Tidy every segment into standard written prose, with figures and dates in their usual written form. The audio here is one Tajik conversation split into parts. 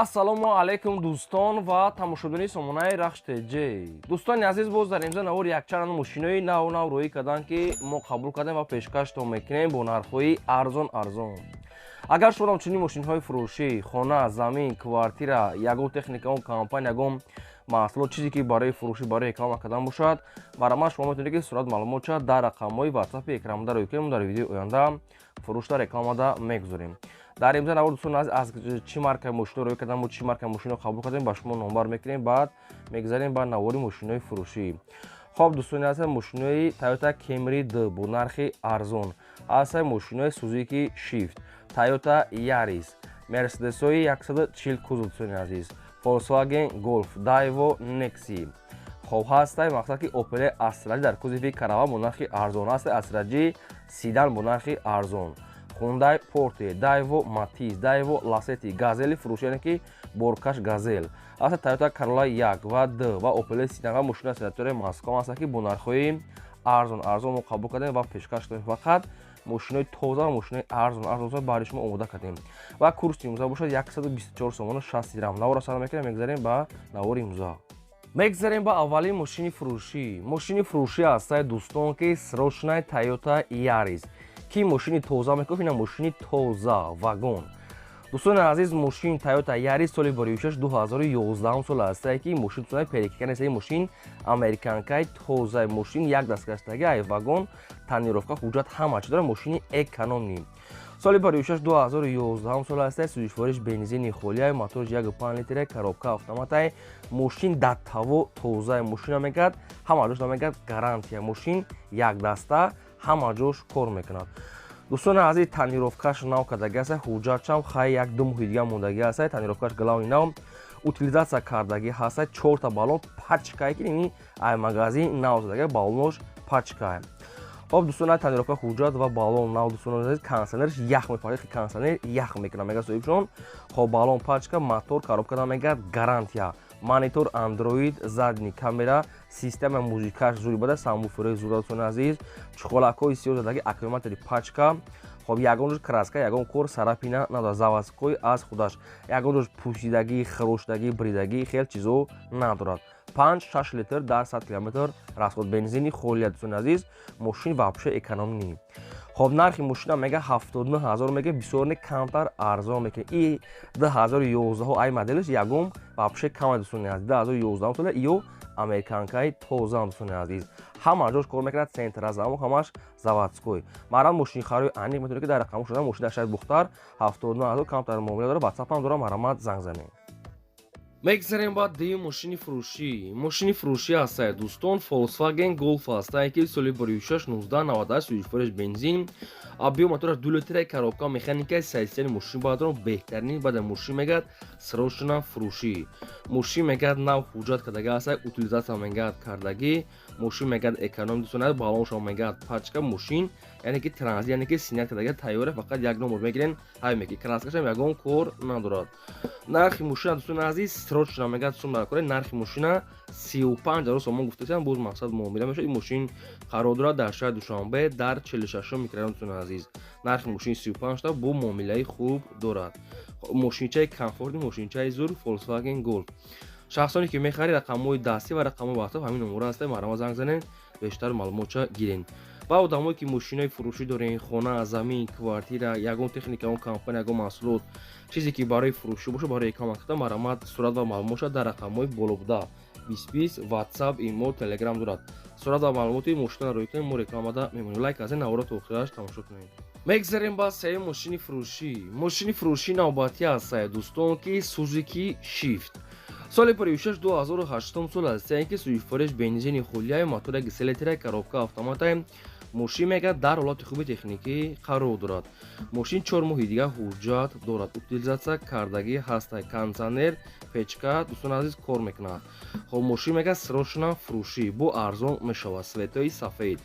ассалому алайкум дӯстон ва тамошобини сомонаи рахш теҷ. Дӯстони азиз, боз дар имзо навори якчанд мошинои нав рӯӣ карданд, ки мо қабул кардем ва пешкаштон мекунем бо нархҳои арзон. Агар шумо чунин мошинҳои фурӯшӣ, хона, замин, квартира, ягон техникаон компания, ягон маҳсулот, чизе ки барои фурӯшӣ, барои реклама кардан бошад, барои шумо метавонед ки сурат маълумот шавад дар рақамҳои WhatsApp экранда рӯй кунем. Дар видеои оянда фурӯшда рекламада мегузорем. Дар имзо навор дӯстон аз чӣ маркаи мошино рӯй кардам, чӣ маркаи мошино қабул кардем, ба шумо номбар мекунем, баъд мегзарем ба навори мошинои фурӯшӣ. Хоб дӯстони азиз, мошинои Toyota Camry D бо нархи арзон, ҳастай мошинои Suzuki Swift, Toyota Yaris, Mercedes-ои 140 кузов дӯстони азиз, Volkswagen Golf, Daewoo Nexi. Хоб ҳастай мақсад ки Opel Astra дар кузови караван бо нархи арзон, ҳастай Astra Sedan бо нархи арзон, Hyundai Porte, Daewoo Matiz, Daewoo Lacetti, Gazelle фурӯшӣ, яъне ки боркаш Gazelle, ҳастай Toyota Corolla 1 ва D ва Opel Sedan ва мошинаи седатори Москва ҳастанд, ки бо нархҳои арзон мо қабул кардем ва пешкаш додем. Фақат мошинои тоза ва мошинои арзон барои шумо омода кардем ва курси имзо бошад 124 сомону 60 дирҳам. Навора сар мекунем, мегзарем ба навори имзо. Мегзарем ба аввалин мошини фурӯшӣ. Мошини фурӯшӣ ҳастай дӯстон, ки срочнаи Toyota Yaris, ки мошини тоза мекунад, ина мошини тоза вагон. Дӯстони азиз, мошини Toyota Yaris соли 2011 сол ҳастай, ки мошин тоза перекика нест, мошин американкаи тоза, мошин як дасткаштаги ай вагон, танировка, ҳуҷҷат ҳама чӣ дорад, мошини экономи. Соли 2011 сол ҳастай, сӯзишвориш бензини холияи мотори 1.5 литри, коробка автоматай, мошин даттаво тоза, мошина мегӯяд ҳама ҷош намегӯяд гарантия, мошин як даста ҳама ҷош кор мекунад. Дӯстони азиз, танировкаш нав кардаги ҳастай, ҳуҷҷатшам хай 1-2 моҳи дига мондаги ҳастай, танировкаш галавни нав, утилизатсия кардаги ҳастай, 4 та баллон пачкае, ки ини ай магазин нав задаги баллонош пачкае. Хоб дӯстони азиз, танировка ҳуҷҷат ва баллон нав, дӯстони азиз, кондитсионерш ях мепарад, кондитсионер ях мекунад, мегӯяд соҳибшон. Хоб баллон пачка, мотор, коробка намегӯяд гарантия, монитор Android, задни камера, системаи музикаш зури буда, самвуфери зуда, дӯстони азиз, чуқолакҳои сиёҳ задagi аккумулятори пачка. Хоб ягон ҷош краска, ягон кор сарапина надорад, заводской аз худаш, ягон ҷош пусидаги, хирошдаги, бридаги, хел чизо надорад. 5-6 литр дар 100 км расход бензини холия, дӯстони азиз, мошин вообще экономи. Хоб нархи мошина мега 79 000 мега, бисёр не камтар арзон мекунад. И 2011 ай моделиш ягон вообще кам дӯстони азиз, 2011 сола иё американкаи тоза, дӯстони азиз, ҳама ҷош кор мекунад, центра замок ҳамаш заводской. Марам мошини харои аниқ метавонед ки дар рақаму шуда мошина шаид бухтар 79 000 камтар муомила дорад. WhatsApp ҳам дорам, марамат занг занед. Мегзарем ба ди мошини фурӯшӣ. Мошини фурӯшӣ ҳастай дӯстон, Volkswagen Golf ҳастай, ки соли 2006-1998 сӯзишвориш бензин, объём мотораш 2 литри, коробка механикаи сайсияни мошин баъдро беҳтарин баъда мошин мегӯяд срочна фурӯшӣ. Мошин мегӯяд нав ҳуҷҷат кардаги ҳастай, утилизатсия мегӯяд кардаги, мошин мегӯяд экономи, дӯстон баллоншо мегӯяд пачка, мошин яъне ки транзит, яъне ки синят кардаги тайёра, фақат як номер мегирен, ҳай меки краскашам ягон кор надорад. Нархи мошина дӯстони азиз срочна мегӯяд сум дар кори, нархи мошина 35 000 сомон гуфтаанд, боз мақсад муомила мешавад. Ин мошин қарор дорад дар шаҳри Душанбе дар 46 микрорайон, дӯстони азиз. Нархи мошини 35 та бо муомилаи хуб дорад. Мошинчаи комфортни, мошинчаи зур Volkswagen Golf. Шахсоне ки мехарид, рақамҳои дастӣ ва рақамҳои WhatsApp ҳамин номера ҳастай, марама занг занед, бештар маълумотша гирен. Ба одамое ки мошинои фурӯшӣ дорен, хона, замин, квартира, ягон техникаон компания, ягон маҳсулот, чизе ки барои фурӯшӣ бошад, барои реклама кардан, марамат сурат ва маълумотша дар рақамҳои болобуда 2020 WhatsApp, imo, Telegram дорад. Сурат ва маълумоти мошинро рӯй кунед, мо рекламада мемонем. Лайк аз ин навора то охираш тамошо кунед. Мегзарем ба сеюм мошини фурӯшӣ. Мошини фурӯшӣ навбатӣ ҳастай дӯстон, ки Suzuki Swift. Соли 2006-2008 сол ҳастай, ки сӯзишвориш бензини холияи мотори 3 литри, коробка автоматай, мошин мегӯяд дар ҳолати хуби техникӣ қарор дорад. Мошин 4 моҳи дига ҳуҷҷат дорад, утилизатсия кардаги ҳастай, кондитсионер, печка, дӯстони азиз, кор мекунад. Хоб мошин мегӯяд срочна фурӯшӣ, бо арзон мешавад, светои сафед.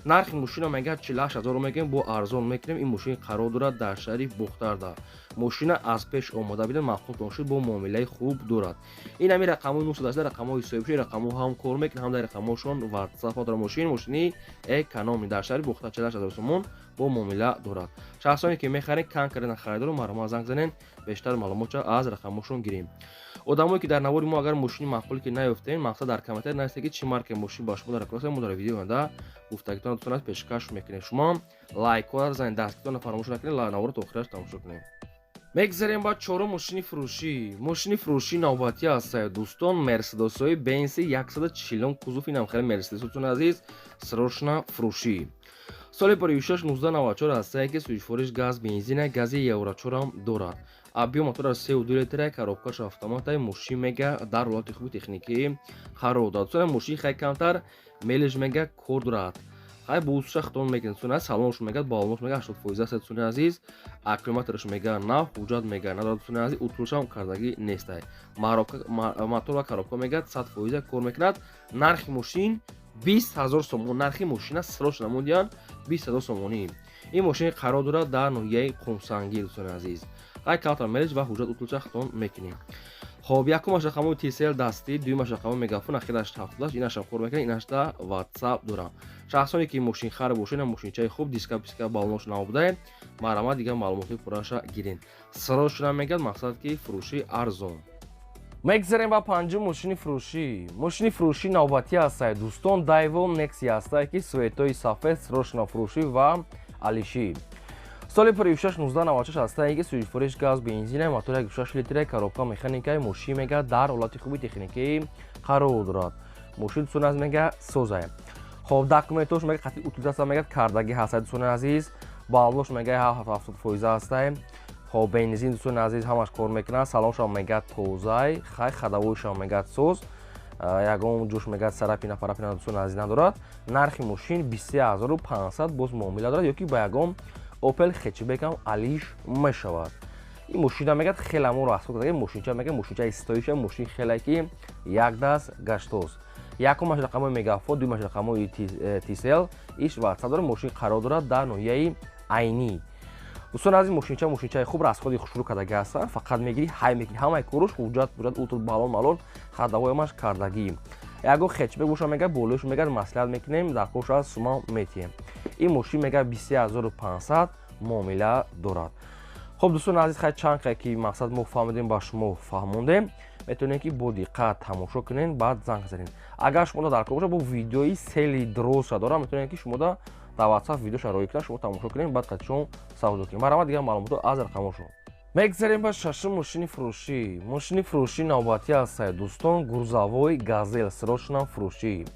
нархи мошина мегӯяд 48000 мегӯем, бо арзон мекунем. Ин мошини қарор дорад дар шаҳри Бухтарда. Мошина аз пеш омода бидан махлутон шуд, бо муомилаи хуб дорад. Ин ҳамин рақамҳои 918 рақамҳои ҳисобши рақамҳо ҳам кор мекунад, ҳам дар рақамҳошон ватсапо дорад. Мошини экономи дар шаҳри Бухта 48000 сомон бо муомила дорад. Шахсоне ки мехарен кан кардан харидору марома занг занен, бештар маълумотро аз рақамҳошон гирем. Одамое ки дар навори мо агар мошини маъқуле ки наёфтем, мақсад дар комментар нависед ки чӣ маркаи мошин ба шумо дар расем, мо дар видеои оянда гуфтагитон дӯстон пешкаш мекунем. Шумо лайкҳоро занед, дастгиритонро фаромӯш накунед, навора то охираш тамошо кунем. мегзарем ба чорум мошини фурӯшӣ. Мошини фурӯшии навбатӣ аст дӯстон, мерседесҳои бенси 140 кузуфи намхели мерседес дӯстон азиз, срочно фурӯшӣ. соли 1994 аст ки сӯзишвориш газ бензина, гази евро 4 ам дорад. объем мотора 3.2 литра, коробкаш автоматай, мошин мега дар ҳолати хуби техникӣ қарор дорад. Дӯстон мошини хай камтар мелиж мега кор дорад. хай бусша хтон мекунед дӯстон, салонш мега балонош мега 80% аст дӯстон азиз, аккумуляторш мега нав, ҳуҷҷат мега надорад дӯстон азиз, утулшам кардагӣ нест. мотор ва коробка мега 100% кор мекунад. нархи мошин 20000 сомон. нархи мошина срочно намудиян 20000 сомонӣ. ин мошини қарор дорад дар ноҳияи Қумсангӣ дӯстон азиз. хай калтар мелиж ва ҳуҷҷат утулча хтон мекунем. хоб якумаш рақамои TCL дастӣ, дуюмаш рақамои мегафон, ахираш 70, инашам кор мекунад, инаш да WhatsApp дорам. шахсоне ки мошинхар бошед, мошинчаи хуб, диска балонош набудаe, марама дигар маълумоти пурраша гирен. срочно мегӯяд, мақсад ки фурӯши арзон. мегзарем ба панҷум мошини фурӯшӣ. мошини фурӯшии навбатӣ аст дӯстон, Daewoo Nexia аст ки светои сафед, срочно фурӯшӣ ва алишӣ. соли 1996 аст ки сӯзишвориш газ бензина, мотор 1.6 литра, коробка механикаи, мошин мега дар ҳолати хуби техникӣ қарор дорад. мошин дӯстон аз мега соза. хоб документош мега қатъи утилизатсия мега кардагӣ ҳаст дӯстон азиз, балонош мега 70% аст. хоб бензин дӯстон азиз ҳамаш кор мекунад, салоншам мега тоза, хай хадавоишам мега соз, ягон ҷӯш мега сарапина парапина дӯстон азиз надорад. нархи мошин 23500 боз муомила дорад, ёки ба ягон Opel хетчбек ам алиш мешавад. ин мошина мегӯяд хеле моро асбоб кардагӣ, мошинча мега мошинчаи стоиша, мошин хеле ки як даст гаштост. якумаш рақамои мегафон, дуюмаш рақамои TCL, иш WhatsApp дорад. мошин қарор дорад дар ноҳияи Айнӣ. дӯстон азиз, мошинчаи хуб расходи шурӯъ кардагӣ ҳастанд, фақат мегирӣ ҳай мекунӣ, ҳамаи корош ҳуҷҷат утул балон малон хадавоямаш кардагӣ. ягон хетчбек боша мега болоиш мега маслиҳат мекунем, дар кош аз шумо метиҳем. ин мошин мега 23500 муомила дорад. хоб дӯстон азиз, хай чанд ки мақсад мо фаҳмидем ба шумо фаҳмондем, метавонед ки бо диққат тамошо кунед, баъд занг занед. агар шумо дар кор боша бо видеои сели дрозша дорам, метавонед ки шумо дар WhatsApp видеоша роӣ кунед, шумо тамошо кунед, баъд қатишон савдо кунед. марама дигар маълумото аз рақамошон. мегзарем ба шашум мошини фурӯшӣ. мошини фурӯшии навбатӣ аст дӯстон, гурзавои газел, срочно фурӯшӣ.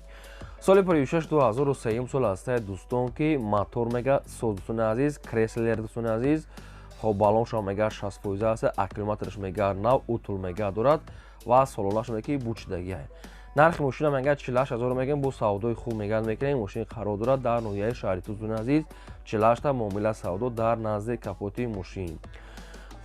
соли 2003 сол аст дӯстон ки мотор мега соз дӯстон азиз, креслер дӯстон азиз, хоб балоншам мега 60% аст, аккумуляторш мега нав, утул мега дорад ва солонаш мега ки бучидаги. нархи мошина мега 48000 мегӯем, бо савдои хуб мега мекунем. мошини қарор дорад дар ноҳияи шаҳри дӯстон азиз, 48 муомила савдо дар назди капоти мошин.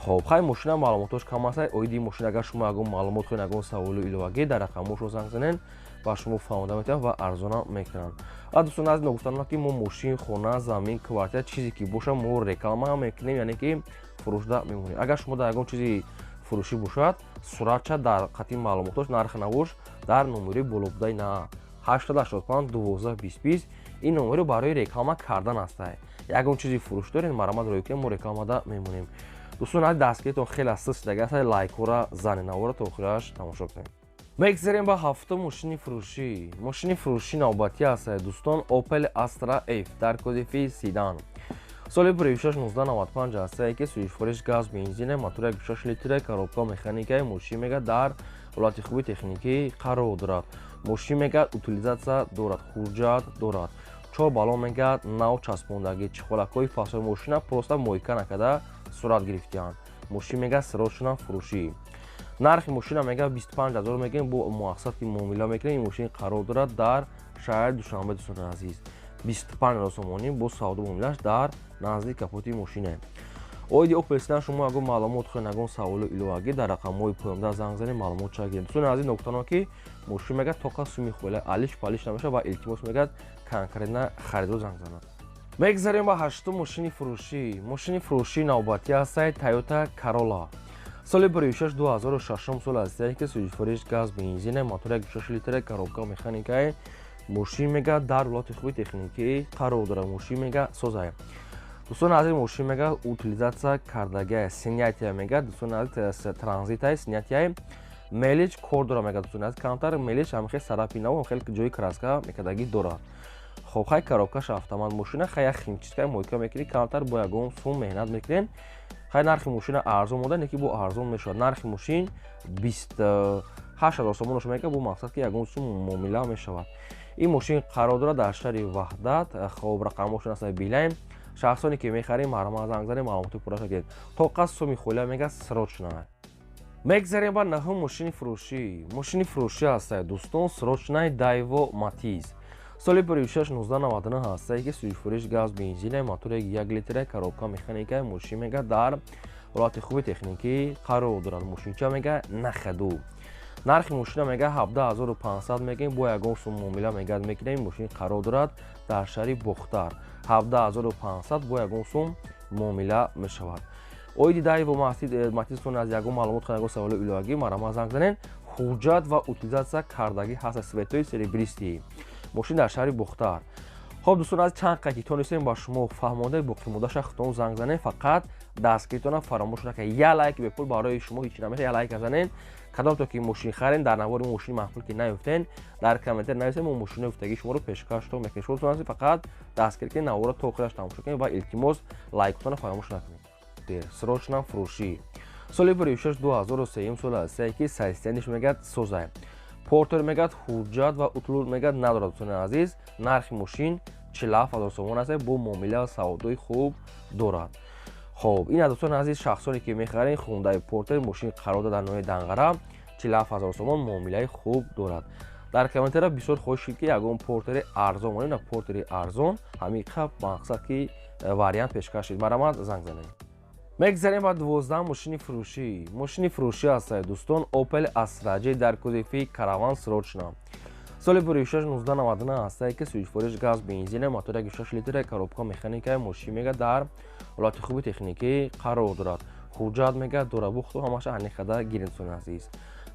хоб хай мошина маълумотош кам аст. оиди мошин агар шумо ягон маълумот хоҳед, ягон саволу иловагӣ дар рақамошо занг занед, ба шумо фаҳмода метавонад ва арзона мекунанд. ва дӯстон азиз, нагуфтанам ки мо мошин, хона, замин, квартира чизе ки боша мо реклама мекунем, яъне ки фурӯшда мемонем. агар шумо дар ягон чизи фурӯшӣ бошад, суратча дар қатъи маълумотош нархнавош дар номери болобудаи на 885 1220. ин номеро барои реклама кардан аст. ягон чизи фурӯш доред, марама роӣ кунед, мо рекламада мемонем. дӯстон азиз, дастгиритон хеле систаги аст, лайкҳоро занед, навора то охираш тамошо кунед. мегзарем ба ҳафтум мошини фурӯшӣ. мошини фурӯшии навбатӣ аст дӯстон, Opel Astra F дар кузуфи седан. соли 1995 аст ки сӯзишвориш газ бензина, мотор 1.6 литра, коробка механикаи, мошин мега дар ҳолати хуби техникӣ қарор дорад. мошин мега утилизатсия дорад, ҳуҷҷат дорад. 4 балон мега нав часпондагӣ, чихолакҳои фасои мошина просто мойка накарда сурат гирифтиянд. мошин мега срочно фурӯшӣ. нархи мошина мега 25000 мегӯем, бо мақсад ки муомила мекунем. ин мошин қарор дорад дар шаҳри Душанбе дӯстон азиз, 25000 сомонӣ бо савдо муомилаш дар назди капоти мошина. оиди опесидан шумо ягон маълумот хоҳед ягон саволу иловагӣ дар рақамҳои поёмда занг занед маълумот чагиред. дӯстони азиз нуктано ки мошин мегӯяд тоқа суми хӯла алиш палиш намешавад ва илтимос мегӯяд конкретна харидор занг занад. мегзарем ба ҳаштум мошини фурӯшӣ. мошини фурӯшии навбатӣ ҳастад Toyota Corolla. соли 2006 сол ҳастад ки сӯзишвориш газ бензин мотори 1.6 литр коробка механикаи мошин мегӯяд дар ҳолати хуби техникӣ қарор дорад. мошин мегӯяд созад. дӯстони азиз мошин мегӯяд утилизатсия кардагиа снятия мегӯяд. дӯстони азиз транзитаи снятияи мелич кор дорад мегӯяд. дӯстони азиз камтар мелич ҳамхел сарафи нав ҳамхел ҷои краска мекардагӣ дорад. хоб хай коробкаш автомат мошина хай як химчизкаи муҳокима мекунӣ камтар бо ягон сум меҳнат мекунен. хай нархи мошина арзон мода не ки бо арзон мешавад. нархи мошин 28000 сомон мекунад бо мақсад ки ягон сум муомила мешавад. ин мошин қарор дорад дар шаҳри ваҳдат. хоб рақамошон ҳастад билайм. шахсоне ки мехарем марҳама занг занед маълумоти пурра шавед. тоқа суми хӯля мегӯяд срочная. мегзарем ба наҳум мошини фурӯшӣ. мошини фурӯшӣ ҳастад дӯстон срочнаи Daewoo Matiz. соли 2006-1999 ҳастад ки сӯзишвориш газ бензин мотори 1 литр коробка механикаи мошин мегӯяд дар ҳолати хуби техникӣ қарор дорад. мошинча мегӯяд нахаду. нархи мошина мегӯяд 17500 мегӯяд бо ягон сум муомила мегӯяд мекунем. мошин қарор дорад дар шаҳри Бохтар. 17500 бо ягон сум муомила мешавад. оиди Daewoo Matiz аз ягон маълумот хоҳед ягон саволи иловагӣ марҳама занг занед. ҳуҷҷат ва утилизатсия кардагӣ ҳаст светои серебристӣ. мошин дар шаҳри Бохтар. хоб дӯстон аз чанд қайки тонистем ба шумо фаҳмонда боқӣ муддаша худтон занг занед. фақат дастгиритона фаромӯш накунед. я лайк бепул барои шумо ҳеҷ намешавад. я лайк занед. кадом то ки мошин харен дар навори мошини маҳмул ки наёфтен дар комментар нависед мо мошини уфтагии шуморо пешкаштон мекунем. шумо дӯстон фақат дастгир кунед навора то охираш тамошо кунед ва илтимос лайкотона фаромӯш накунед. срочна фурӯшӣ. соли 2006-2003 сол ҳастад ки сайстияниш мегӯяд созад. портер мегӯяд ҳуҷҷат ва утлур мегӯяд надорад. дӯстони азиз нархи мошин 47000 сомон аст бо муомила ва саводои хуб дорад. хоб ин дӯстони азиз шахсоне ки мехарен Hyundai Porter мошин қарор дорад дар ноҳияи Данғара 47000 сомон муомилаи хуб дорад. дар комментария бисёр хоҳиш шуд ки ягон портери арзон монем на портери арзон ҳамиқа мақсад ки вариант пешкаш шуд. марҳамат занг занед. мегзарем ба 12 мошини фурӯшӣ. мошини фурӯшӣ ҳастад дӯстон Opel Astra J дар кузови Caravan срочна. соли 2006-1999 ҳастад ки сӯзишвориш газ бензин мотори 1.6 литр коробка механикаи мошин мегӯяд дар ҳолати хуби техникӣ қарор дорад. ҳуҷҷат мегӯяд дора бухту ҳамаша ҳанихада гирен дӯстони азиз.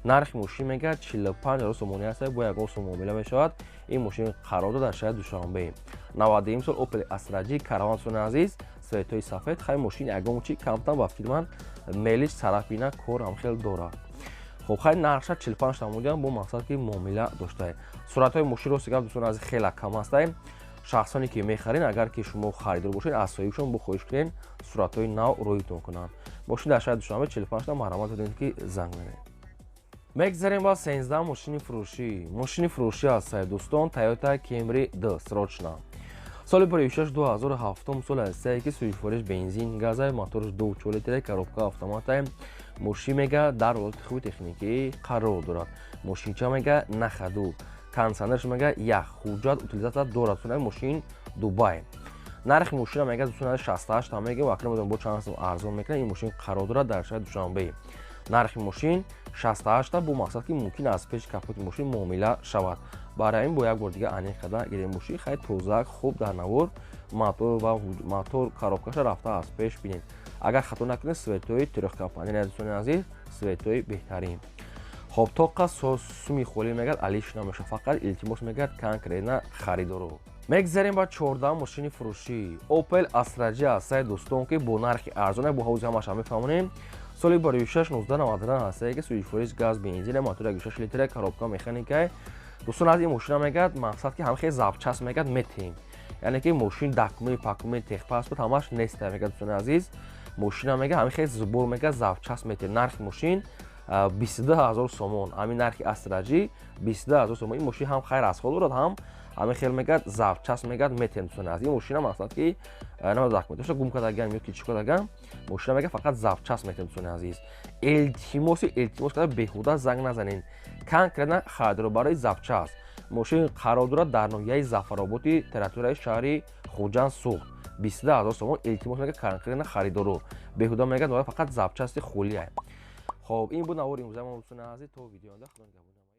нархи мошин мегӯяд 45000 сомонӣ аст бо ягон сум муомила мешавад. ин мошин қарор дорад дар шаҳри Душанбе. 90 сол Opel Astra J Caravan дӯстони азиз светои сафед хай мошин ягон чи камтар ба фирман мелич сарафина кор ҳамхел дорад. хоб хай нархша 45 тамониян бо мақсад ки муомила доштае. суратҳои мошинро сигаб дӯстон азиз хела кам ҳастае. шахсоне ки мехарен агар ки шумо харидор бошед аз соҳибшон бохоҳиш кунед суратҳои нав рӯитон кунанд. мошин дар шаҳри Душанбе 45 та марҳамат додем ки занг занед. мегзарем ба 13 мошини фурӯшӣ. мошини фурӯшӣ ҳастад дӯстон Toyota Camry D срочна. соли 2006-2007 сол ҳастад ки сӯзишвориш бензин газа мотори 2.4 литр коробка автомата мошин мегӯяд дар ҳолати хуби техникӣ қарор дорад. мошинча мегӯяд нахаду. кондитсионерш мегӯяд ях. ҳуҷҷат утилизатсия дорад. дӯстони мошин Дубай. нархи мошина мегӯяд дӯстони 68 та мегӯяд ва акнун бо чанд сум арзон мекунад. ин мошин қарор дорад дар шаҳри Душанбе. нархи мошин 68 та бо мақсад ки мумкин аз пеш капоти мошин муомила шавад. барои ин бо як бор дига аниқада гирем мошин хай тоза хуб дар навор мотор ва мотор коробкаша рафта аз пеш бинед. агар хато накунед светои трехкапанина дӯстони азиз светои беҳтарин. хоб тоқа суми холӣ мегӯяд алиш намешавад. фақат илтимос мегӯяд конкретна харидоро. мегзарем ба 14 мошини фурӯшӣ. Opel Astra J ҳастад дӯстон ки бо нархи арзон бо ҳавзи ҳамаша мефаҳмонем. соли 2006-1999 ҳастад ки сӯзишвориш газ бензин мотори 1.6 литр коробка механикаи дӯстон аз ин мошина мегӯяд мақсад ки ҳамхел запчаст мегӯяд метем. яъне ки мошин документ пакумент техпаспорт ҳамаш неста мегӯяд дӯстони азиз. мошина мегӯяд ҳамхел зубор мегӯяд запчаст метем. нархи мошин 22000 сомон. ҳамин нархи Astra J 22000 сомон. ин мошин ҳам хай расхол дорад ҳам ҳамихел мегӯяд запчаст мегӯяд метем дӯстони азиз. ин мошина мақсад ки нама документаша гум кардаган ё ки чӣ кардаган мошина мегӯяд фақат запчаст метем дӯстони азиз. илтимос карда беҳуда занг назанед. конкретна харидор барои запчаст мошин қарор дорад дар ноҳияи Зафароботи территорияи шаҳри Хуҷанд Суғд. 20000 сомон илтимос мекард кардани харидоро беҳуда мегӯяд фақат запчасти хулиае. хоб ин буд навори имрӯзаи мо. Дӯстони азиз, то видеои оянда худо нигаҳбон.